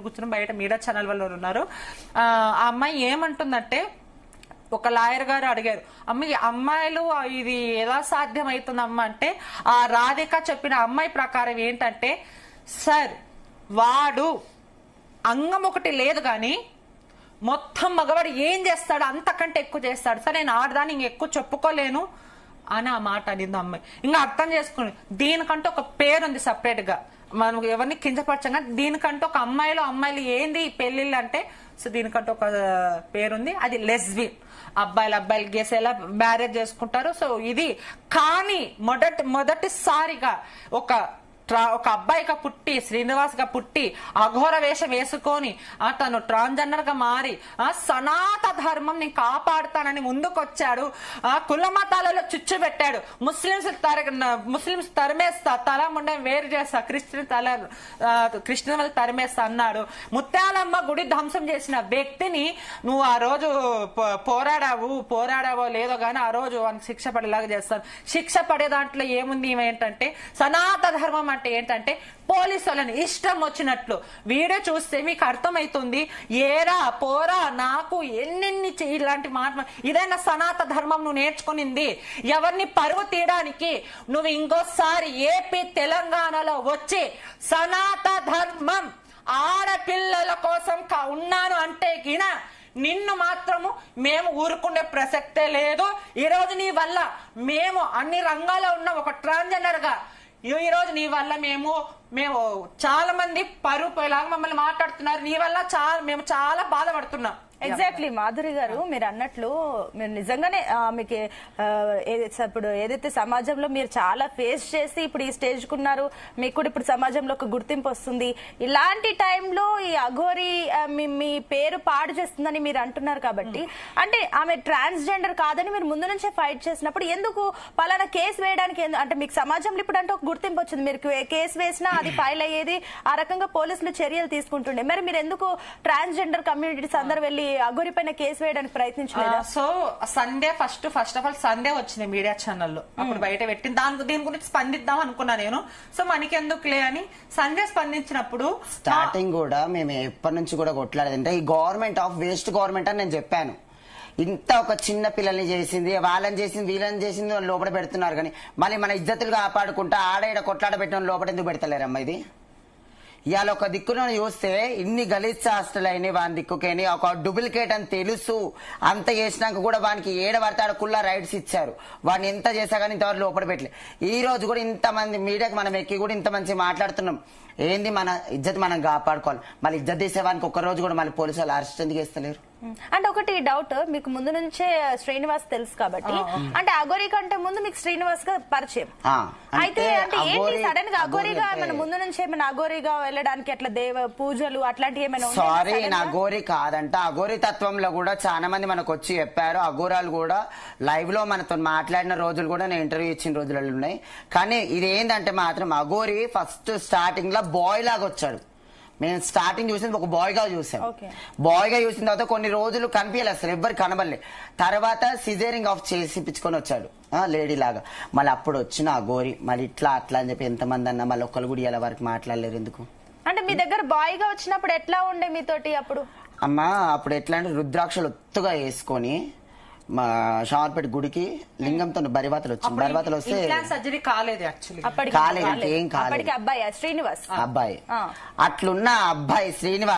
కూర్చుని బయట media channel వాళ్ళు ఉన్నారు. ఆ అమ్మాయి ఏమంటుందంటే, ఒక లాయర్ గారు అడిగారు, అమ్మాయిలు ఇది ఎలా సాధ్యమవుతుంది అమ్మ అంటే, ఆ రాధిక చెప్పిన అమ్మాయి ప్రకారం ఏంటంటే, సార్ వాడు అంగం ఒకటి లేదు గాని మొత్తం మగవాడు ఏం చేస్తాడు అంతకంటే ఎక్కువ చేస్తాడు సార్, నేను ఆడదాన్ని ఇంకెక్కువ చెప్పుకోలేను అని ఆ మాట అనింది అమ్మాయి. ఇంకా అర్థం చేసుకుని దీనికంటే ఒక పేరుంది సపరేట్ గా, మనం ఎవరిని కించపరచంగా దీనికంటే ఒక అమ్మాయిలు ఏంది పెళ్లిళ్ళు అంటే, సో దీనికంటే ఒక పేరుంది, అది లెస్బియన్. అబ్బాయిలు గేసేలా మ్యారేజ్ చేసుకుంటారు. సో ఇది కానీ మొదటిసారిగా ఒక అబ్బాయిగా పుట్టి, శ్రీనివాస్ గా పుట్టి, అఘోర వేషం వేసుకొని తను ట్రాన్స్జెండర్ గా మారి సనాతన ధర్మం నేను కాపాడుతానని ముందుకొచ్చాడు. కుల మతాలలో చిచ్చు పెట్టాడు. ముస్లింస్ తరిమేస్తా, తల ముండం వేరు చేస్తా, క్రిస్టియన్ తరిమేస్తా అన్నాడు. ముత్యాలమ్మ గుడి ధ్వంసం చేసిన వ్యక్తిని నువ్వు ఆ రోజు పోరాడావో లేదో గానీ ఆ రోజు వానికి శిక్ష పడేలాగా చేస్తాను. శిక్ష పడే దాంట్లో ఏముంది ఏంటంటే, సనాతన ధర్మం అంటే ఏంటంటే పోలీసు వాళ్ళని ఇష్టం వచ్చినట్లు. వీడియో చూస్తే మీకు అర్థమవుతుంది, ఏరా పోరా నాకు ఎన్నెన్ని ఇలాంటి మాట. ఇదైనా సనాతన ధర్మం నువ్వు నేర్చుకునింది? ఎవరిని పరువు తీయడానికి నువ్వు ఇంకోసారి ఏపీ తెలంగాణలో వచ్చి సనాతన ధర్మం ఆడపిల్లల కోసం ఉన్నాను అంటే గిన నిన్ను మాత్రము మేము ఊరుకునే ప్రసక్తే లేదు. ఈ రోజు నీ వల్ల మేము అన్ని రంగాల్లో ఉన్న ఒక ట్రాన్స్జెండర్ గా ఈ రోజు నీ వల్ల మేము చాలా మంది పరువులాగా మమ్మల్ని మాట్లాడుతున్నారు. నీ వల్ల మేము చాలా బాధపడుతున్నాం. ఎగ్జాక్ట్లీ మాధురి గారు, మీరు అన్నట్లు మీరు నిజంగానే మీకు ఇప్పుడు ఏదైతే సమాజంలో మీరు చాలా ఫేస్ చేసి ఇప్పుడు ఈ స్టేజ్ కున్నారు, మీకు కూడా ఇప్పుడు సమాజంలో ఒక గుర్తింపు వస్తుంది. ఇలాంటి టైంలో ఈ అఘోరి మీ పేరు పాడు చేస్తుందని మీరు అంటున్నారు కాబట్టి, అంటే ఆమె ట్రాన్స్జెండర్ కాదని మీరు ముందు నుంచే ఫైట్ చేసినప్పుడు ఎందుకు పలానా కేసు వేయడానికి, అంటే మీకు సమాజంలో ఇప్పుడు అంటే ఒక గుర్తింపు వచ్చింది, మీరు కేసు వేసినా అది ఫైల్ అయ్యేది, ఆ రకంగా పోలీసులు చర్యలు తీసుకుంటుండే, మరి మీరు ఎందుకు ట్రాన్స్జెండర్ కమ్యూనిటీస్ అందరు వెళ్లి అఘోరి పైన కేసు వేయడానికి ప్రయత్నించలేదు? So Sunday first of all Sunday వచ్చింది మీడియా ఛానల్లో, అప్పుడు బయట పెట్టి దీని గురించి స్పందిద్దాం అనుకున్నా నేను. సో మనకెందుకులే అని సండే స్పందించినప్పుడు స్టార్టింగ్ కూడా మేము ఎప్పటి నుంచి కూడా కొట్లాడేదంటే, ఈ గవర్నమెంట్ ఆఫ్ వేస్ట్ గవర్నమెంట్ అని నేను చెప్పాను. ఇంత ఒక చిన్న పిల్లల్ని చేసింది, వాళ్ళని చేసింది, వీళ్ళని చేసింది, వాళ్ళు లోపల పెడుతున్నారు. కానీ మళ్ళీ మన ఇజ్జతులు కాపాడుకుంటా ఆడ కొట్లాడ పెట్టిన లోపల ఎందుకు పెడతలేరమ్మా? ఇది ఇవాళ ఒక దిక్కున చూస్తే ఇన్ని గలీజ్ హాస్టల్ అయినాయి, వాని దిక్కుకేని ఒక డూప్లికేట్ అని తెలుసు. అంత చేసినాక కూడా వానికి ఏడబడతాడు కుల్లా రైట్స్ ఇచ్చారు. వాడిని ఎంత చేసా కానీ ఇంతవరకు లోపల పెట్టలే. ఈ రోజు కూడా ఇంతమంది మీడియాకి మనం ఎక్కి కూడా ఇంత మంచి మాట్లాడుతున్నాం. ఏంది మన ఇజ్జత్ మనం కాపాడుకోవాలి. మళ్ళీ ఇజ్జత్ తీసేవానికి ఒక్క రోజు కూడా మళ్ళీ పోలీసు వాళ్ళు అరెస్ట్ ఎందుకు చేస్తలేరు? అంటే ఒకటి డౌట్, మీకు ముందు నుంచే శ్రీనివాస్ తెలుసు కాబట్టి, అంటే అఘోరి కంటే ముందు మీకు శ్రీనివాస్ గా పరిచయం అయితే, అంటే ఏంటి సడన్ గా అఘోరిగా మన ముందు నుంచి ఏమైనా అఘోరిగా వెళ్ళడానికి అట్లా దేవ పూజలు అట్లాంటివి ఏమైనా? సారీ, అఘోరి కాదంట. అఘోరి తత్వంలో కూడా చాలా మంది మనకు వచ్చి చెప్పారు. అఘోరాలు కూడా లైవ్ లో మనతో మాట్లాడిన రోజులు కూడా నేను ఇంటర్వ్యూ ఇచ్చిన రోజులు ఉన్నాయి. కానీ ఇది ఏంటంటే మాత్రం అఘోరి ఫస్ట్ స్టార్టింగ్ లో బాయ్ లాగా వచ్చాడు. మేము స్టార్టింగ్ చూసింది ఒక బాయ్ గా చూసాం. బాయ్ గా చూసిన తర్వాత కొన్ని రోజులు కనిపించలేదు, అసలు ఎవ్వరు కనబడలే. తర్వాత సిజేరింగ్ ఆఫ్ చేసిపించుకొని వచ్చాడు లేడీ లాగా. మళ్ళీ అప్పుడు వచ్చిన అఘోరి మళ్ళీ ఇట్లా అట్లా అని చెప్పి ఎంతమంది అన్నా మళ్ళీ ఒక్కరు కూడా ఇలా వరకు మాట్లాడలేరు. ఎందుకు అంటే మీ దగ్గర బాయ్ గా వచ్చినప్పుడు ఎట్లా ఉండే మీతోటి? అప్పుడు అమ్మా అప్పుడు ఎట్లా అంటే రుద్రాక్షలు ఒత్తుగా వేసుకొని మా షార్పేట గుడికి లింగంతో బరివాతలు వచ్చింది. బరివాతలు వస్తే సర్జరీ కాలేదు, కాలేదు, ఏం కాలేదు. అబ్బాయి శ్రీనివాస్ అబ్బాయి అట్లున్న అబ్బాయి శ్రీనివాస్